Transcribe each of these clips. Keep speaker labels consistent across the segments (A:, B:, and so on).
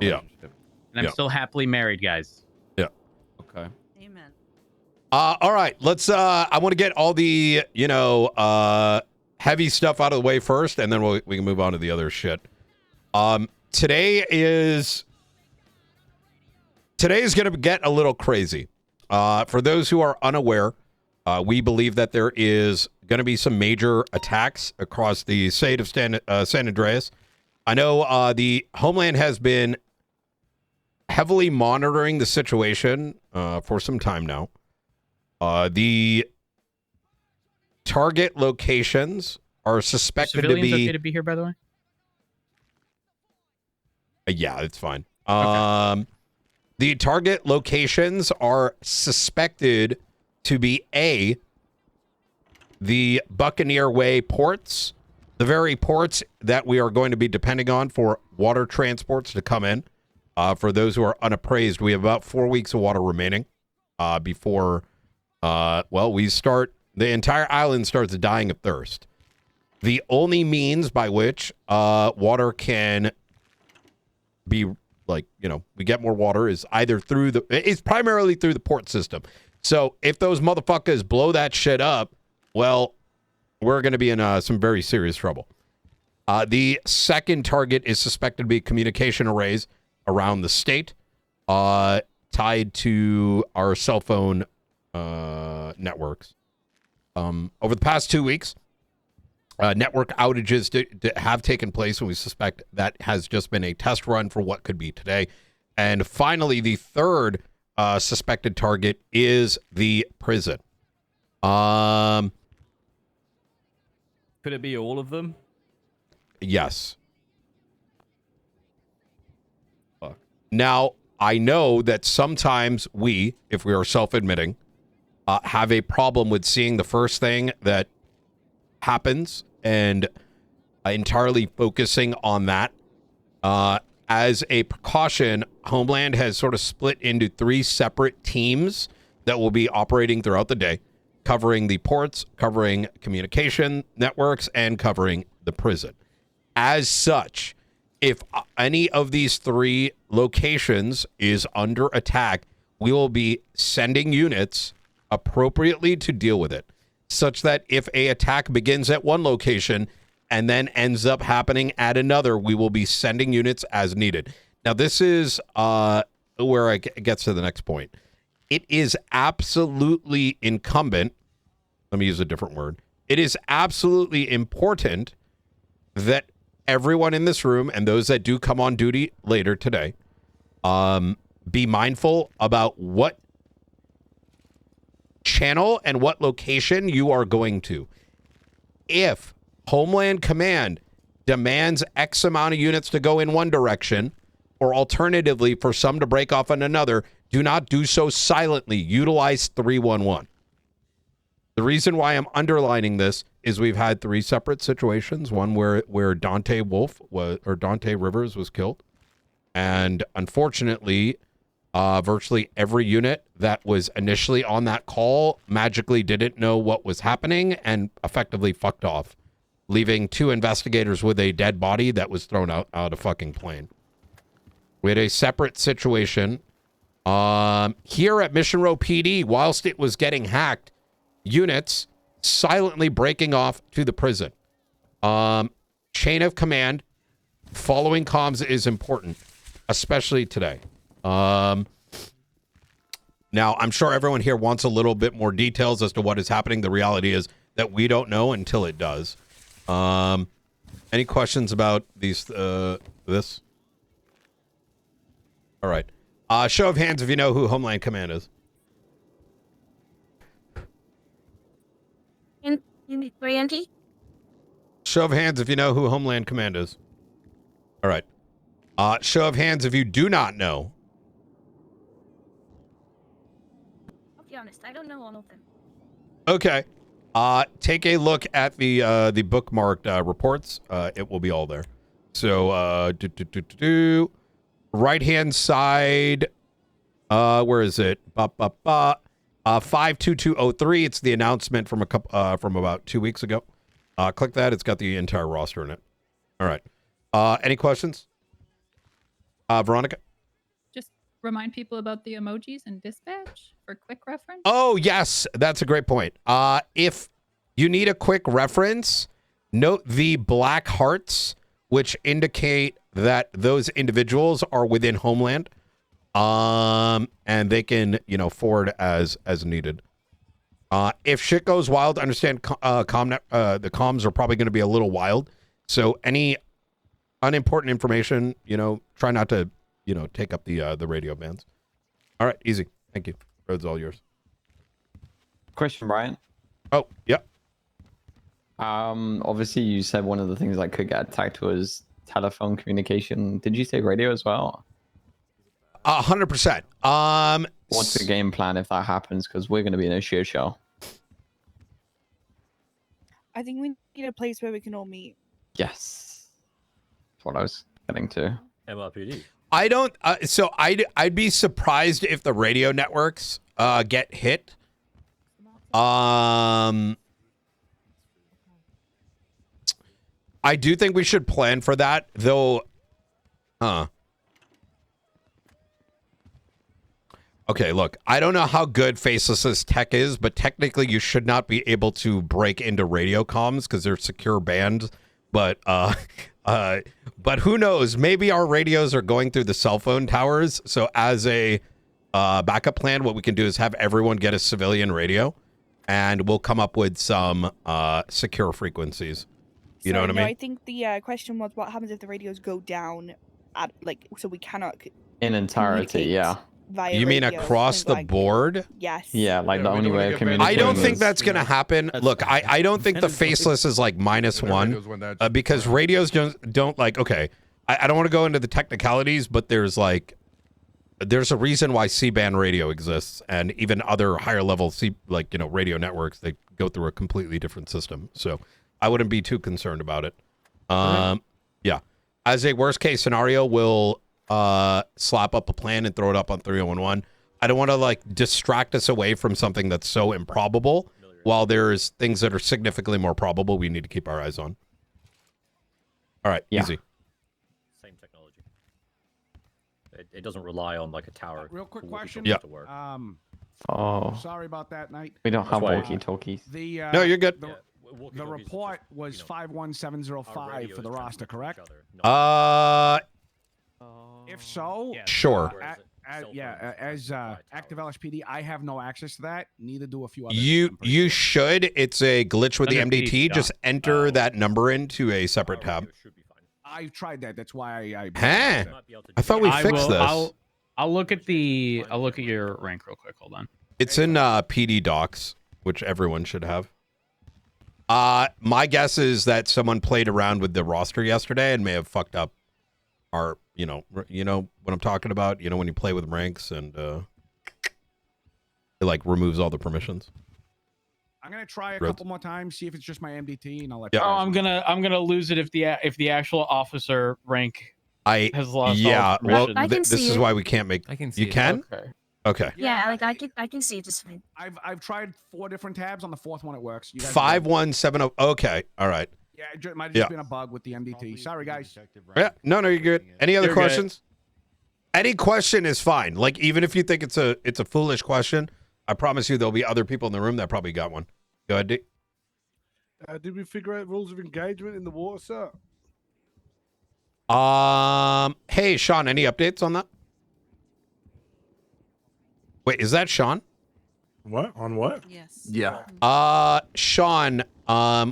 A: relationship.
B: And I'm still happily married, guys.
A: Yeah.
C: Okay.
D: Amen.
A: All right, let's I want to get all the, heavy stuff out of the way first, and then we can move on to the other shit. Today is going to get a little crazy. For those who are unaware, we believe that there is going to be some major attacks across the state of San Andreas. I know the Homeland has been heavily monitoring the situation for some time now. The target locations are suspected to be...
B: okay to be here, by the way?
A: Yeah, it's fine.
B: Okay.
A: The target locations are suspected to be the Buccaneer Way ports, the very ports that we are going to be depending on for water transports to come in. For those who are unappraised, we have about 4 weeks of water remaining before, we start, the entire island starts dying of thirst. The only means by which water can be, we get more water is either it's primarily through the port system. So if those motherfuckers blow that shit up, well, we're going to be in some very serious trouble. The second target is suspected to be communication arrays around the state, tied to our cell phone networks. Over the past 2 weeks, network outages have taken place, and we suspect that has just been a test run for what could be today. And finally, the third suspected target is the prison.
C: Could it be all of them?
A: Yes.
C: Fuck.
A: Now, I know that sometimes we, if we are self-admitting, have a problem with seeing the first thing that happens and entirely focusing on that. As a precaution, Homeland has sort of split into 3 separate teams that will be operating throughout the day, covering the ports, covering communication networks, and covering the prison. As such, if any of these 3 locations is under attack, we will be sending units appropriately to deal with it, such that if a attack begins at one location and then ends up happening at another, we will be sending units as needed. Now, this is where it gets to the next point. It is absolutely incumbent, let me use a different word. It is absolutely important that everyone in this room and those that do come on duty later today be mindful about what channel and what location you are going to. If Homeland Command demands X amount of units to go in one direction, or alternatively for some to break off in another, do not do so silently. Utilize 311. The reason why I'm underlining this is we've had 3 separate situations. One where Dante Rivers was killed. And unfortunately, virtually every unit that was initially on that call magically didn't know what was happening and effectively fucked off, leaving 2 investigators with a dead body that was thrown out a fucking plane. We had a separate situation here at Mission Row PD. Whilst it was getting hacked, units silently breaking off to the prison. Chain of command, following comms is important, especially today. Now, I'm sure everyone here wants a little bit more details as to what is happening. The reality is that we don't know until it does. Any questions about these? This? All right. Show of hands if you know who Homeland Command is. Show of hands if you know who Homeland Command is. All right. Show of hands if you do not know.
E: I'll be honest, I don't know all of them.
A: Okay. Take a look at the bookmarked reports. It will be all there. So, right-hand side, where is it? 52203. It's the announcement from from about 2 weeks ago. Click that. It's got the entire roster in it. All right. Any questions? Veronica?
D: Just remind people about the emojis and dispatch for quick reference.
A: Oh, yes. That's a great point. If you need a quick reference, note the black hearts, which indicate that those individuals are within Homeland. And they can, forward as needed. If shit goes wild, understand the comms are probably going to be a little wild. So any unimportant information, try not to, take up the radio bands. All right, easy. Thank you. Road's all yours.
F: Question, Brian.
A: Oh, yeah.
F: Obviously you said one of the things that could get attacked was telephone communication. Did you say radio as well?
A: 100%.
F: What's the game plan if that happens? Because we're going to be in a shit show.
G: I think we need a place where we can all meet.
F: Yes. That's what I was getting to.
C: MRPD.
A: I don't. So I'd be surprised if the radio networks get hit. I do think we should plan for that, though. Okay, look, I don't know how good Faceless's tech is, but technically you should not be able to break into radio comms because they're secure bands. But who knows? Maybe our radios are going through the cell phone towers. So as a backup plan, what we can do is have everyone get a civilian radio, and we'll come up with some secure frequencies. You know what I mean?
G: I think the question was, what happens if the radios go down, so we cannot
F: In entirety,
G: communicate
F: yeah.
G: via
A: You mean
G: radio,
A: across the
G: something like-
A: board?
G: Yes.
F: Yeah, like
H: Yeah,
F: the
H: we
F: only
H: don't
F: way
H: wanna
F: of
H: get banned.
F: communicating.
A: I don't think
F: is-
A: that's going to happen. Look, I don't think the Faceless is like -1 because radios don't like, okay, I don't want to go into the technicalities, but there's a reason why C-band radio exists, and even other higher level radio networks, they go through a completely different system. So I wouldn't be too concerned about it. Yeah. As a worst case scenario, we'll slap up a plan and throw it up on 3011. I don't want to distract us away from something that's so improbable, while there's things that are significantly more probable we need to keep our eyes on. All right,
F: Yeah.
A: easy.
H: Same technology. It doesn't rely on a tower.
I: Real quick question.
A: Yeah.
H: To work.
F: Oh,
I: Sorry about that night.
F: we don't have
H: why-
F: walkie-talkies.
I: The
A: No, you're good.
I: The report was 51705 for the roster, correct? If so,
A: Sure.
I: as active LSPD, I have no access to that. Neither do a few others.
A: You should. It's a glitch with the
B: Under
A: MDT.
B: PD,
A: Just enter that number into a separate tab.
I: I've tried that. That's why I.
A: Huh? I thought we fixed this.
B: I'll look at your rank real quick. Hold on.
A: It's in PD docs, which everyone should have. My guess is that someone played around with the roster yesterday and may have fucked up our, you know what I'm talking about. When you play with ranks and it removes all the permissions.
I: I'm gonna try a
A: Rhodes.
I: couple more times, see if it's just my MDT, and I'll let
A: Yeah.
I: you
B: Oh,
I: guys
B: I'm gonna lose it if the actual officer rank has lost.
A: Yeah.
B: all
A: Well,
B: permissions.
E: I can
A: this
E: see
A: is
E: it.
A: why we can't make.
J: I can see
A: You
J: it.
A: can?
B: Okay.
A: Okay.
E: Yeah, I can see it just fine.
I: I've tried 4 different tabs. On the 4th one, it works. You guys
A: 5170. Okay. All right.
I: Yeah, it might have
A: Yeah.
I: just been a bug with the MDT. Sorry, guys.
A: Yeah. No, you're good. Any other
B: You're good.
A: questions? Any question is fine. Even if you think it's a foolish question, I promise you there'll be other people in the room that probably got one. Go ahead, D.
K: Did we figure out rules of engagement in the water, sir?
A: Hey, Sean, any updates on that? Wait, is that Sean?
K: What? On what?
G: Yes.
F: Yeah.
A: Sean,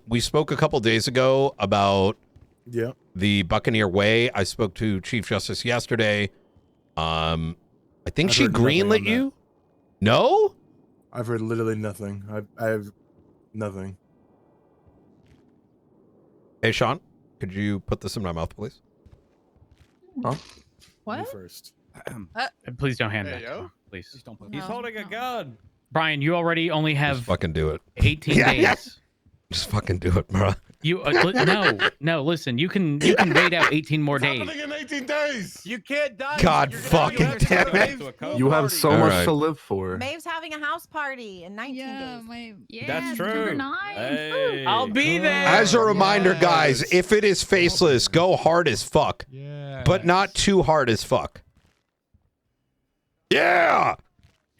A: we spoke a couple days ago about
K: Yeah.
A: the Buccaneer Way. I spoke to Chief Justice yesterday. I think
K: I've
A: she
K: heard nothing
A: greenlit
K: on that.
A: you. No?
K: I've heard literally nothing. I have nothing.
A: Hey, Sean, could you put this in my mouth, please?
K: You
D: What?
K: first.
B: Please don't hand
H: Hey,
B: that.
H: yo.
B: to him, Please.
I: Just don't put
C: He's
D: No,
C: holding a
D: no.
C: gun.
B: Brian, you already only
A: Just
B: have
A: fucking do it.
B: 18
A: Yeah,
B: days.
A: yeah. Just fucking do it, bro.
B: You no. Listen, you can wait out 18 more days.
K: Happening in 18 days.
C: You can't die.
A: God
C: You're
A: fucking
C: gonna
A: damn
C: have
A: it.
C: to
K: You have so
A: All
K: much
A: right.
K: to live for.
J: Maeve's having a house party in 19 days.
C: That's
D: September
C: true.
D: 9th.
C: Hey.
B: I'll be there.
A: As a reminder, guys, if it is faceless, go hard as fuck, but not too hard as fuck. Yeah.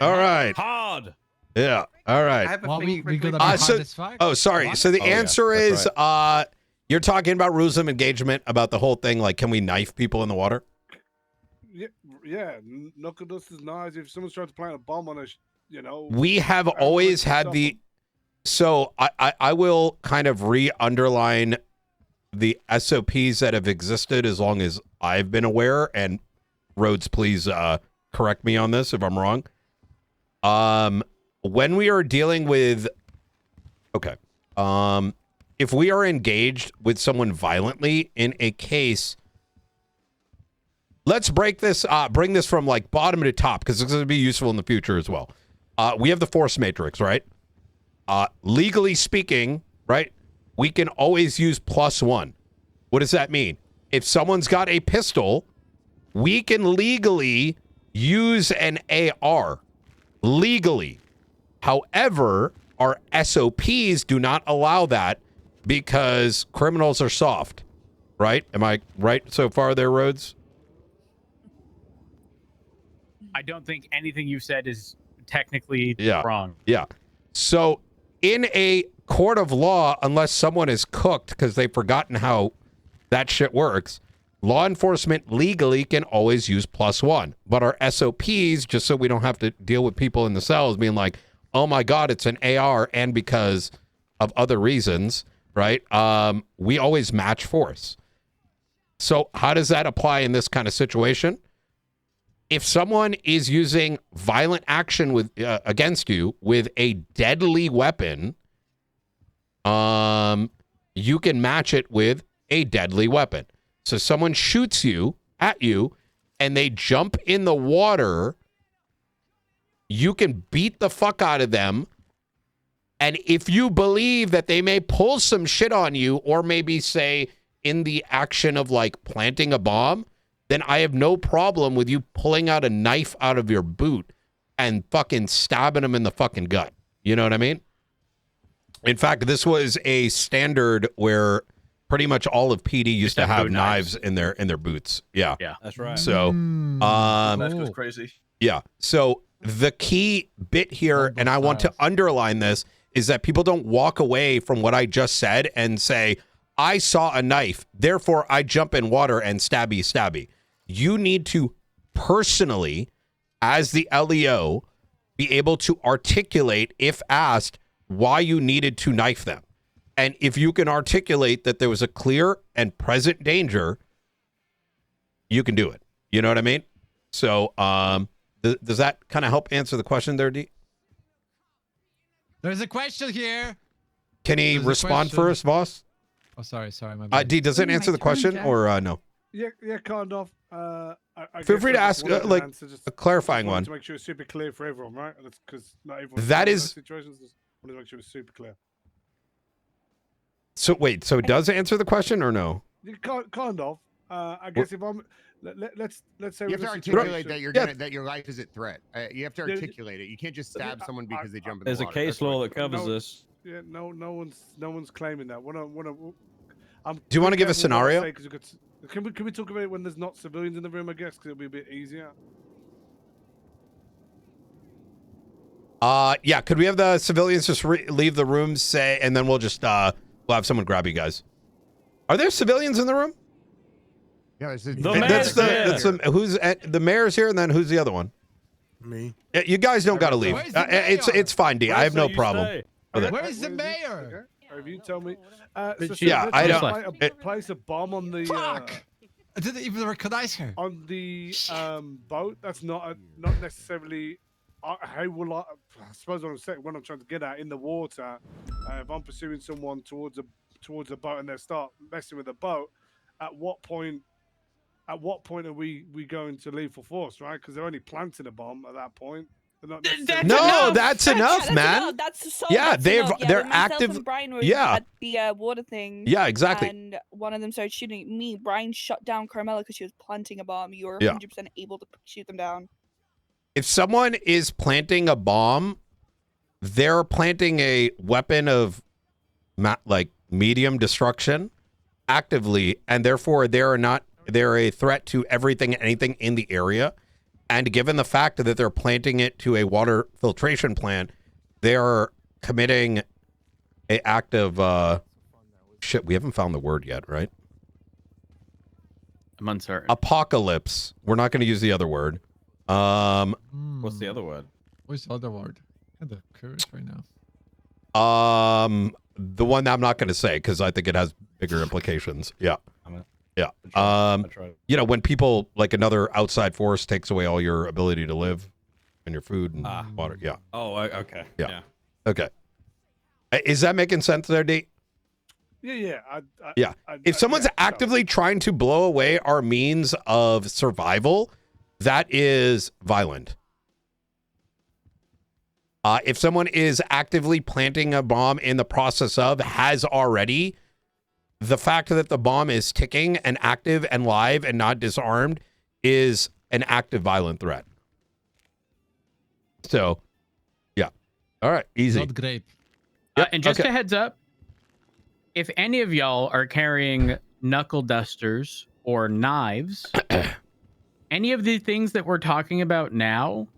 A: All right.
C: Hard.
A: Yeah. All right. Oh, sorry. So the answer is, you're talking about rules of engagement, about the whole thing. Like, can we knife people in the water?
K: Yeah. Knuckle dust is nice. If someone's trying to plant a bomb on us,
A: We have always had the. So I will kind of re-underline the SOPs that have existed as long as I've been aware. And Rhodes, please correct me on this if I'm wrong. When we are dealing with, if we are engaged with someone violently in a case, let's bring this from like bottom to top, because it's going to be useful in the future as well. We have the force matrix, right? Legally speaking, right? We can always use +1. What does that mean? If someone's got a pistol, we can legally use an AR. Legally. However, our SOPs do not allow that because criminals are soft, right? Am I right so far there, Rhodes?
B: I don't think anything you said is technically wrong.
A: Yeah. So in a court of law, unless someone is cooked because they've forgotten how that shit works, law enforcement legally can always use +1. But our SOPs, just so we don't have to deal with people in the cells being like, oh my God, it's an AR, and because of other reasons, right? We always match force. So how does that apply in this kind of situation? If someone is using violent action with against you with a deadly weapon, you can match it with a deadly weapon. So someone shoots at you, and they jump in the water, you can beat the fuck out of them. And if you believe that they may pull some shit on you, or maybe say in the action of like planting a bomb, then I have no problem with you pulling out a knife out of your boot and fucking stabbing them in the fucking gut. You know what I mean? In fact, this was a standard where pretty much all of PD used to have knives in their boots. Yeah.
B: Yeah,
C: that's right.
A: So,
L: That goes crazy.
A: Yeah. So the key bit here, and I want to underline this, is that people don't walk away from what I just said and say, I saw a knife, therefore I jump in water and stabby. You need to personally, as the LEO, be able to articulate, if asked, why you needed to knife them. And if you can articulate that there was a clear and present danger, you can do it. You know what I mean? So, does that kind of help answer the question there, D?
M: There's a question here.
A: Can he respond first, boss?
M: Oh, sorry, my bad.
A: D, does it answer the question or no?
K: Yeah, kind of. I
A: Feel free to ask like
K: just
A: a clarifying one.
K: To make sure it's super clear for everyone, right? Because not everyone.
A: That is.
K: Situations. Just want to make sure it's super clear.
A: So wait, so it does answer the question or no?
K: You kind of. I guess if I'm, let's say
N: you have to articulate that you're gonna that your life is at threat. You have to articulate it. You can't just stab someone because they jump in the water.
C: There's a case law that covers this.
K: Yeah, no one's claiming that.
A: Do you want to give a scenario?
K: Can we talk about it when there's not civilians in the room? I guess because it'll be a bit easier.
A: Yeah. Could we have the civilians just leave the room, and then we'll just we'll have someone grab you guys. Are there civilians in the room?
N: Yeah,
A: who's the mayor's here, and then who's the other one?
K: Me.
A: You guys don't got to leave. It's fine, D. I have no problem.
M: Where's the mayor?
K: Or if you tell me.
A: I don't.
K: Place a bomb on the.
M: Fuck! I didn't even recognize her.
K: On the boat. That's not necessarily. I suppose what I'm trying to get at in the water. If I'm pursuing someone towards a boat and they start messing with the boat, at what point are we going to leave for force, right? Because they're only planting a bomb at that point. They're not necessarily-
B: That's
A: No,
B: enough.
A: that's enough, man.
G: That's so.
A: Yeah,
G: that's
A: they've-
G: enough. Yeah,
A: they're
G: when myself
A: active-
G: And Brian were
A: yeah.
G: at the water thing.
A: Yeah, exactly.
G: And one of them started shooting at me. Brian shut down Carmela because she was planting a bomb. You were
A: Yeah.
G: 100% able to shoot them down.
A: If someone is planting a bomb, they're planting a weapon of like medium destruction actively, and therefore they're a threat to everything and anything in the area. And given the fact that they're planting it to a water filtration plant, they're committing an act of shit. We haven't found the word yet, right?
B: I'm uncertain.
A: Apocalypse. We're not going to use the other word.
C: What's the other word?
M: What's the other word? I'm kind of curious right now.
A: The one that I'm not going to say because I think it has bigger implications. Yeah. Yeah. You know, when people, like another outside force takes away all your ability to live and your food and water. Yeah.
C: Oh, okay.
A: Yeah. Okay. Is that making sense there, D?
K: Yeah.
A: If someone's actively trying to blow away our means of survival, that is violent. If someone is actively planting a bomb in the process of, has already, the fact that the bomb is ticking and active and live and not disarmed is an active violent threat. So, yeah. All right. Easy.
M: Not great.
B: And just a heads up, if any of y'all are carrying knuckle dusters or knives, any of the things that we're talking about now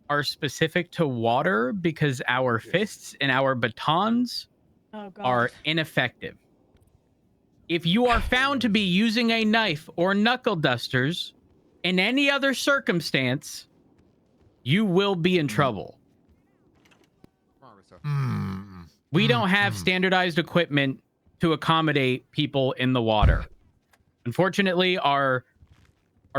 B: are specific to water because our fists and our batons are ineffective. If you are found to be using a knife or knuckle dusters in any other circumstance, you will be in trouble. We don't have standardized equipment to accommodate people in the water. Unfortunately, our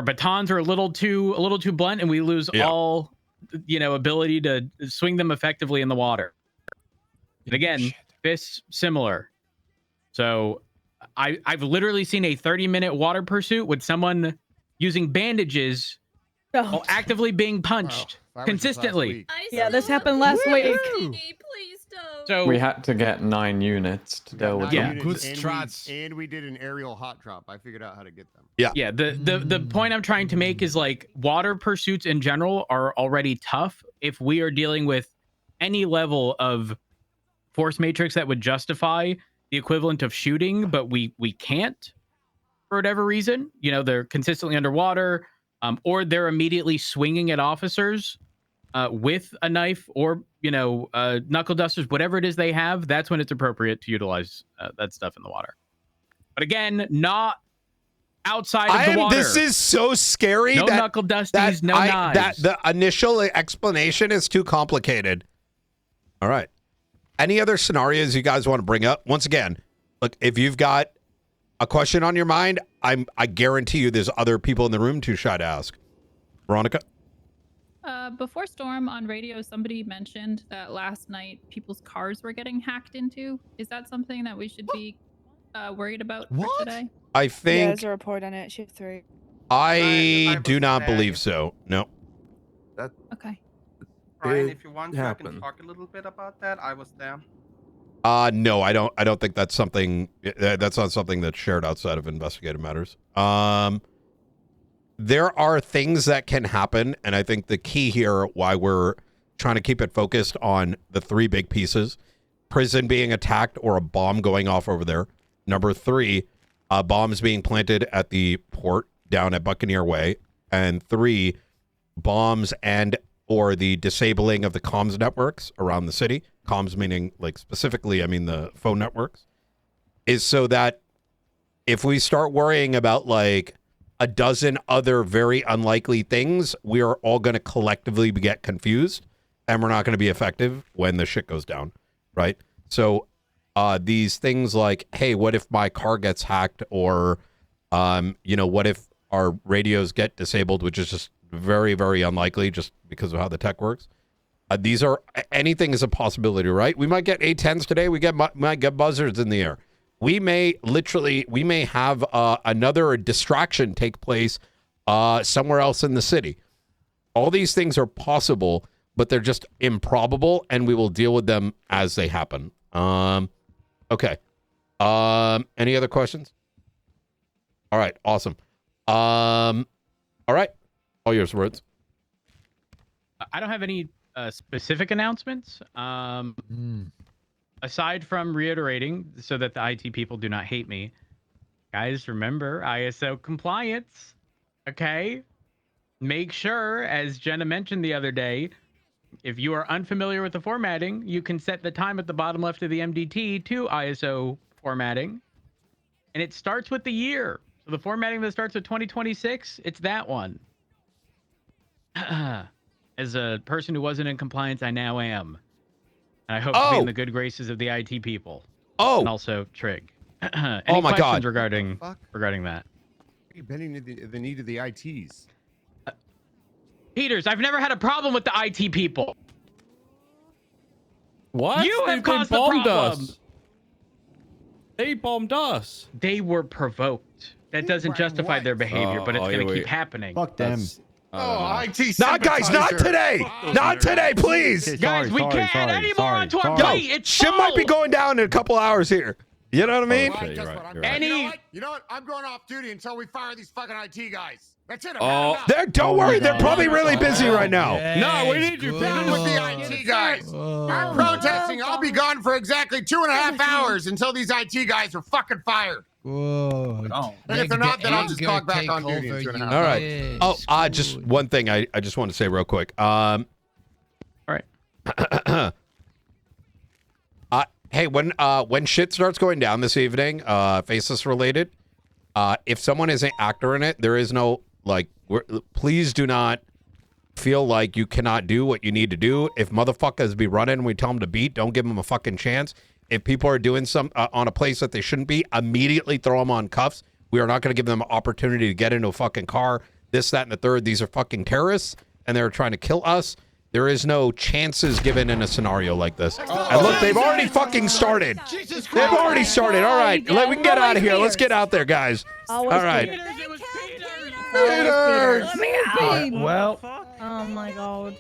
B: batons are a little too blunt, and we lose all ability to swing them effectively in the water. And again, fists similar. So I've literally seen a 30-minute water pursuit with someone using bandages while actively being punched consistently.
J: Yeah, this happened last week.
B: So
F: we had to get 9 units to deal with them.
N: Good strats. And we did an aerial hot drop. I figured out how to get them.
B: Yeah. The point I'm trying to make is, like, water pursuits in general are already tough. If we are dealing with any level of force matrix that would justify the equivalent of shooting, but we can't for whatever reason, they're consistently underwater, or they're immediately swinging at officers with a knife or knuckle dusters, whatever it is they have, that's when it's appropriate to utilize that stuff in the water. But again, not outside of the water.
A: This is so scary.
B: No knuckle dusties, no knives.
A: That the initial explanation is too complicated. All right. Any other scenarios you guys want to bring up? Once again, look, if you've got a question on your mind, I guarantee you there's other people in the room too shy to ask. Veronica?
D: Before Storm on radio, somebody mentioned that last night people's cars were getting hacked into. Is that something that we should be worried about for today?
A: I think...
G: Yeah, there's a report on it. Shift 3.
A: I do not believe so. No.
D: Okay.
O: Brian, if you want to, I can talk a little bit about that. I was there.
A: No, I don't think that's something... That's not something that's shared outside of investigative matters. There are things that can happen, and I think the key here, why we're trying to keep it focused on the 3 big pieces: prison being attacked or a bomb going off over there. Number 3, bombs being planted at the port down at Buccaneer Way. And 3, bombs and or the disabling of the comms networks around the city. Comms meaning, like, specifically, I mean the phone networks. Is so that if we start worrying about, like, a dozen other very unlikely things, we are all going to collectively get confused, and we're not going to be effective when the shit goes down, right? So these things like, hey, what if my car gets hacked, or what if our radios get disabled, which is just very, very unlikely just because of how the tech works. These are, anything is a possibility, right? We might get A-10s today. We might get buzzards in the air. We may have another distraction take place somewhere else in the city. All these things are possible, but they're just improbable, and we will deal with them as they happen. Okay. Any other questions? All right, awesome. All right, all yours, words.
B: I don't have any specific announcements. Aside from reiterating so that the IT people do not hate me, guys, remember ISO compliance. Okay? Make sure, as Jenna mentioned the other day, if you are unfamiliar with the formatting, you can set the time at the bottom left of the MDT to ISO formatting. And it starts with the year. So the formatting that starts with 2026, it's that one. As a person who wasn't in compliance, I now am. And I hope to be in the good graces of the IT people.
A: Oh.
B: And also Trig. Any
A: Oh my
B: questions
A: God.
B: regarding that?
N: You're bending the knee to the ITs.
B: Peters, I've never had a problem with the IT people.
C: What?
B: You have caused the
C: bombed
B: problem.
C: us. They bombed us.
B: They were provoked. That doesn't justify their behavior, but it's going to keep happening.
I: Fuck them.
N: IT
A: Not guys, not
N: sympathizer.
A: today. Not today, please.
B: Guys, we can't add any more onto our plate. It's
A: Shit might be
B: full.
A: going down in a couple hours here. You know what I mean?
N: Well, guess what? You know what? I'm going off duty until we fire these fucking IT guys. That's it.
A: Don't worry, they're probably really busy right now.
C: No, we need you.
N: Done with the IT guys. I'm protesting. I'll be gone for exactly 2.5 hours until these IT guys are fucking fired.
M: Whoa.
N: And if they're not, then I'll just clock back on duty in 2.5
A: All
N: hours.
A: right. Oh, just one thing I just want to say real quick.
B: All right.
A: Hey, when shit starts going down this evening, Faceless related, if someone is an actor in it, there is no please do not feel like you cannot do what you need to do. If motherfuckers be running and we tell them to beat, don't give them a fucking chance. If people are doing some on a place that they shouldn't be, immediately throw them on cuffs. We are not going to give them an opportunity to get into a fucking car, this, that, and the third. These are fucking terrorists, and they're trying to kill us. There is no chances given in a scenario like this. And look, they've already fucking started. They've already started. All right, we can get out of here. Let's get out there, guys. All right.
J: Peters.
M: Well.
J: Oh my God.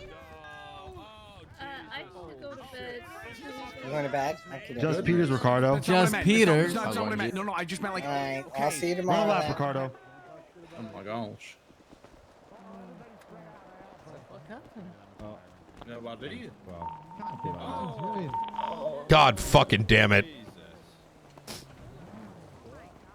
D: I have to go to bed.
P: You going to bed?
I: Just Peters, Ricardo.
M: Just Peters.
I: That's not what I meant. No, I just meant like.
P: Alright,
I: Okay.
P: I'll see you
I: Run
P: tomorrow.
I: a lap,
P: then.
I: Ricardo.
C: Oh my gosh.
A: God fucking damn it.